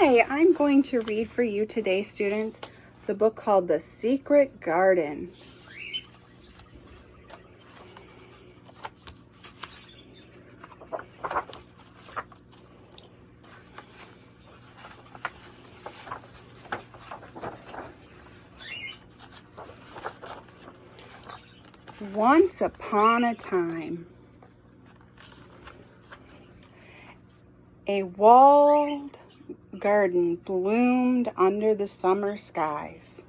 Hi, I'm going to read for you today, students, the book called The Secret Garden. Once upon a time, a walled garden bloomed under the summer skies.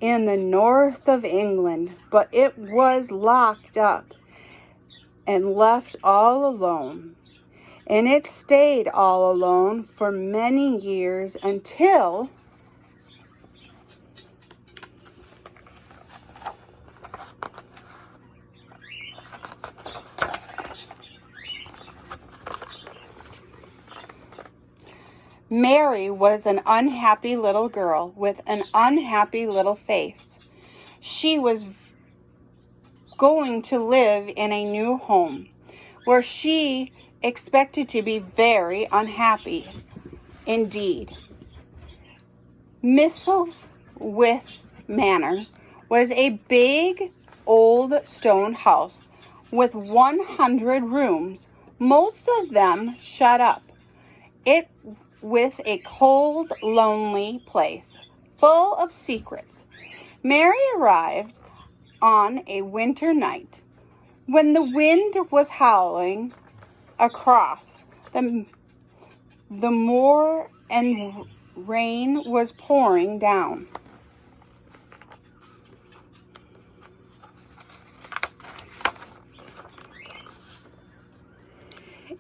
In the north of England, but it was locked up and left all alone. And it stayed all alone for many years until Mary was an unhappy little girl with an unhappy little face. She was going to live in a new home where she expected to be very unhappy indeed. Misselthwaite Manor was a big old stone house with 100 rooms, most of them shut up. It with a cold, lonely place, full of secrets. Mary arrived on a winter night when the wind was howling across the moor and rain was pouring down.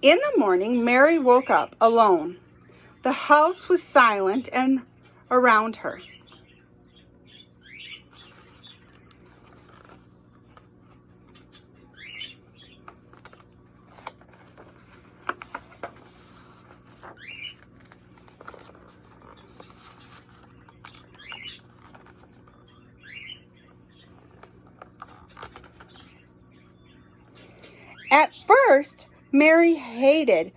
In the morning, Mary woke up alone. The house was silent and around her. At first, Mary hated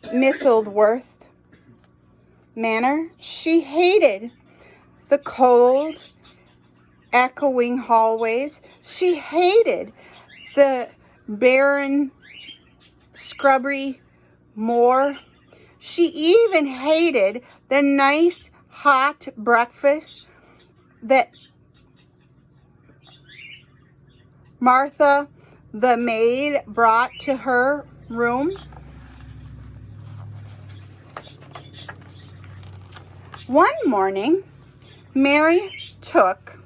Misselthwaite Manor. She hated the cold, echoing hallways. She hated the barren, scrubby moor. She even hated the nice, hot breakfast that Martha, the maid, brought to her room. One morning, Mary took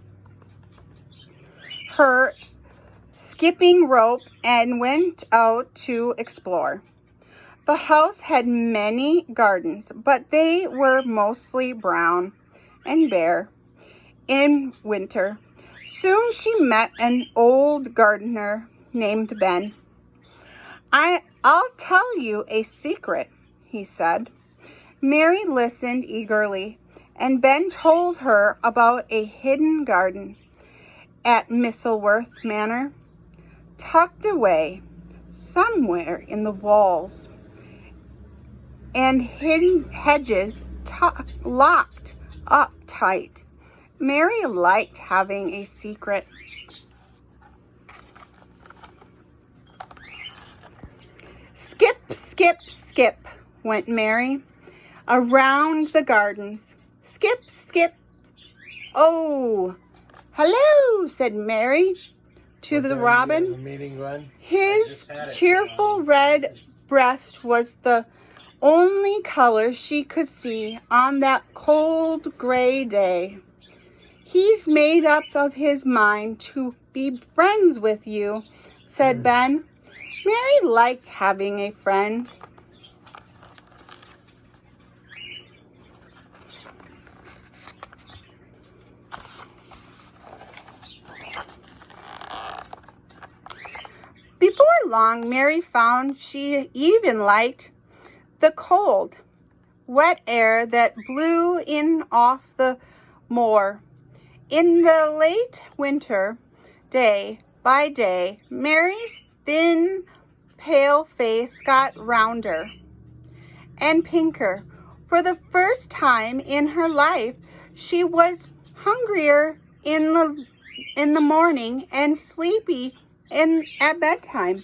her skipping rope and went out to explore. The house had many gardens, but they were mostly brown and bare in winter. Soon she met an old gardener named Ben. I'll tell you a secret, he said. Mary listened eagerly, and Ben told her about a hidden garden at Misselthwaite Manor, tucked away somewhere in the walls, and hidden hedges locked up tight. Mary liked having a secret. Skip, skip, skip, went Mary around the gardens. Skip, skip. Oh, hello, said Mary to the robin. His cheerful red breast was the only color she could see on that cold gray day. He's made up of his mind to be friends with you, said Ben. Mary likes having a friend. Before long, Mary found she even liked the cold, wet air that blew in off the moor. In the late winter, day by day, Mary's thin pale face got rounder and pinker. For the first time in her life, she was hungrier in the morning and sleepy at bedtime.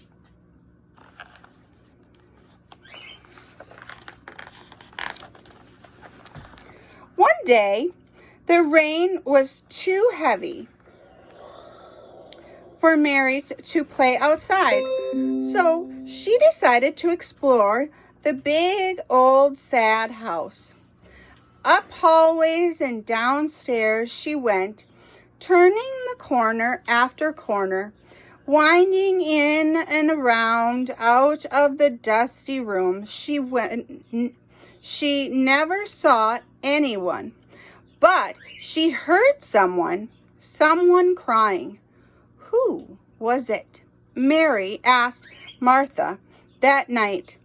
One day, the rain was too heavy for Mary to play outside, so she decided to explore the big old sad house. Up hallways and downstairs she went, turning the corner after corner, winding in and around out of the dusty room. She never saw anyone, but she heard someone crying. Who was it? Mary asked Martha that night.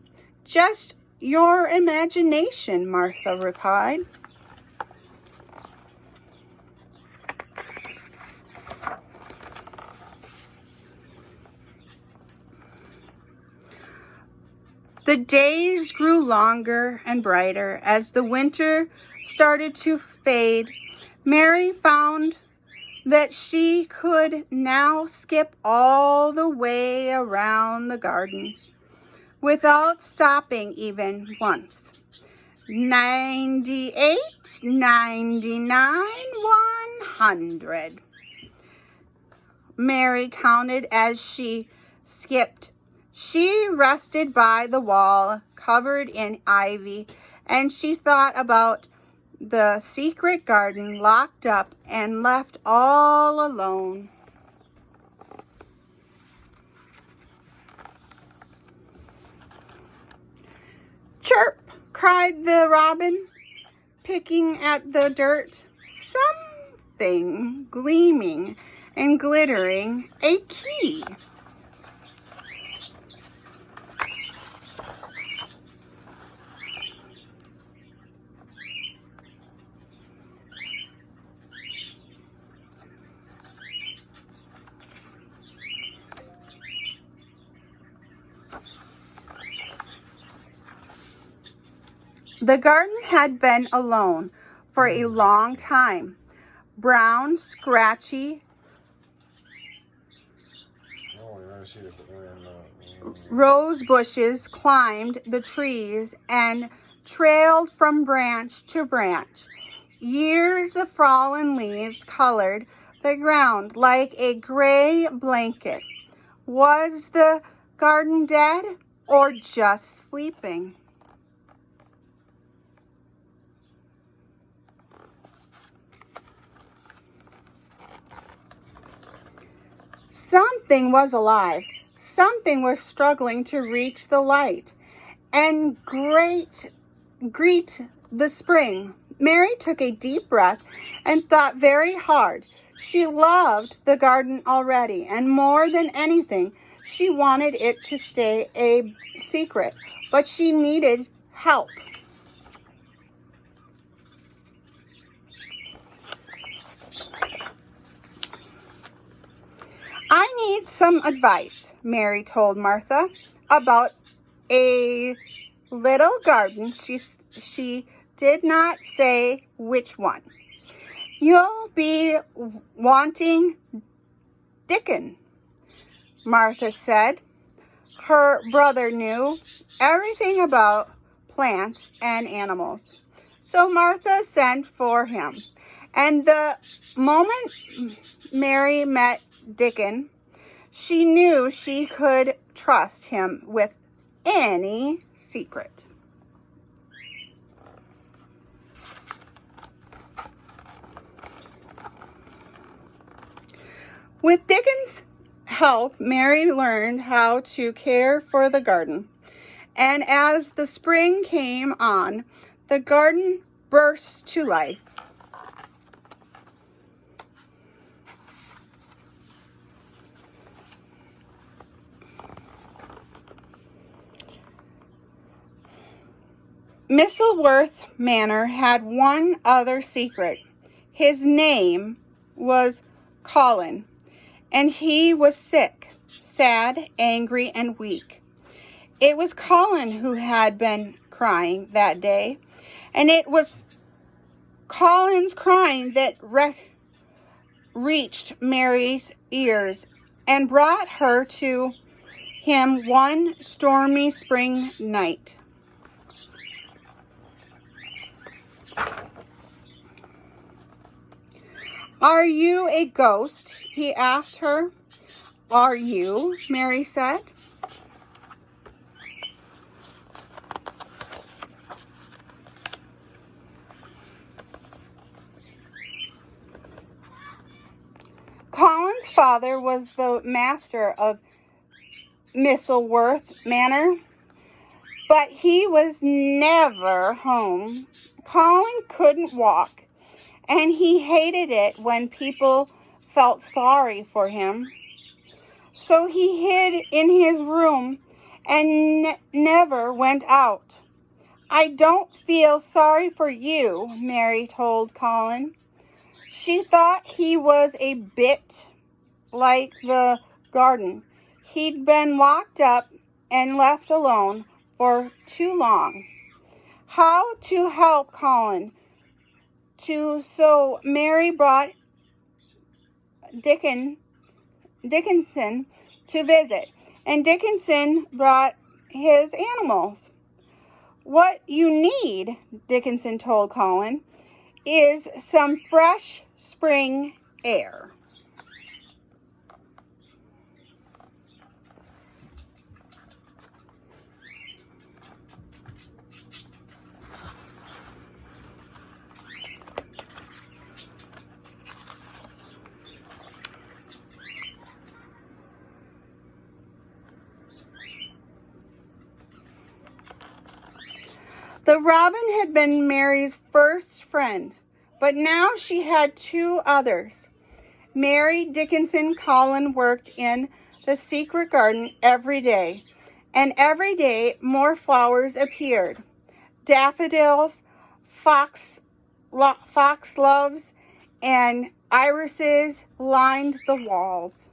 Just your imagination, Martha replied. The days grew longer and brighter as the winter started to fade. Mary found that she could now skip all the way around the gardens without stopping even once. 98, 99, 100. Mary counted as she skipped. She rested by the wall covered in ivy, and she thought about the secret garden locked up and left all alone. Chirp, cried the robin, picking at the dirt. Something gleaming and glittering, a key. The garden had been alone for a long time. Brown, scratchy rose bushes climbed the trees and trailed from branch to branch. Years of fallen leaves colored the ground like a gray blanket. Was the garden dead or just sleeping? Something was alive. Something was struggling to reach the light and greet the spring. Mary took a deep breath and thought very hard. She loved the garden already, and more than anything, she wanted it to stay a secret, but she needed help. I need some advice, Mary told Martha, about a little garden. She did not say which one. You'll be wanting Dickon, Martha said. Her brother knew everything about plants and animals. So Martha sent for him. And the moment Mary met Dickon, she knew she could trust him with any secret. With Dickon's help, Mary learned how to care for the garden. And as the spring came on, the garden burst to life. Misselworth Manor had one other secret. His name was Colin, and he was sick, sad, angry, and weak. It was Colin who had been crying that day, and it was Colin's crying that reached Mary's ears and brought her to him one stormy spring night. "Are you a ghost?" he asked her. "Are you?" Mary said. Colin's father was the master of Misselworth Manor, but he was never home. Colin couldn't walk, and he hated it when people felt sorry for him. So he hid in his room and never went out. "I don't feel sorry for you," Mary told Colin. She thought he was a bit like the garden. He'd been locked up and left alone for too long. How to help Colin? So Mary brought Dickinson to visit, and Dickinson brought his animals. "What you need," Dickinson told Colin, "is some fresh spring air." The robin had been Mary's first friend, but now she had two others. Mary Dickinson Colin worked in the secret garden every day, and every day more flowers appeared. Daffodils, foxgloves, and irises lined the walls.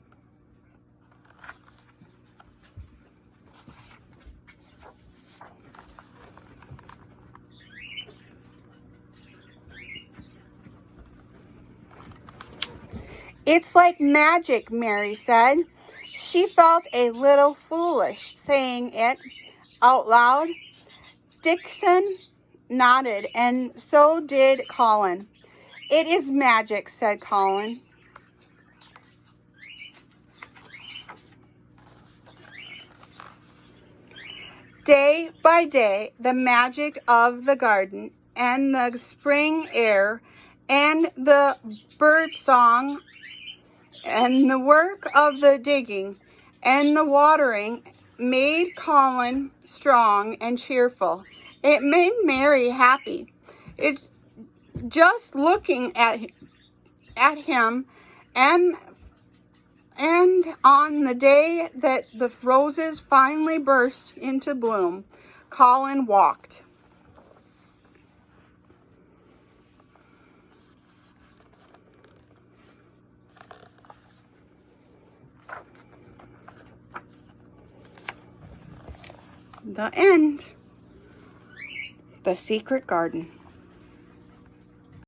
"It's like magic," Mary said. She felt a little foolish saying it out loud. Dixon nodded, and so did Colin. "It is magic," said Colin. Day by day, the magic of the garden and the spring air and the bird song and the work of the digging and the watering made Colin strong and cheerful. It made Mary happy. It's just looking at him, and on the day that the roses finally burst into bloom, Colin walked. The end. The Secret Garden.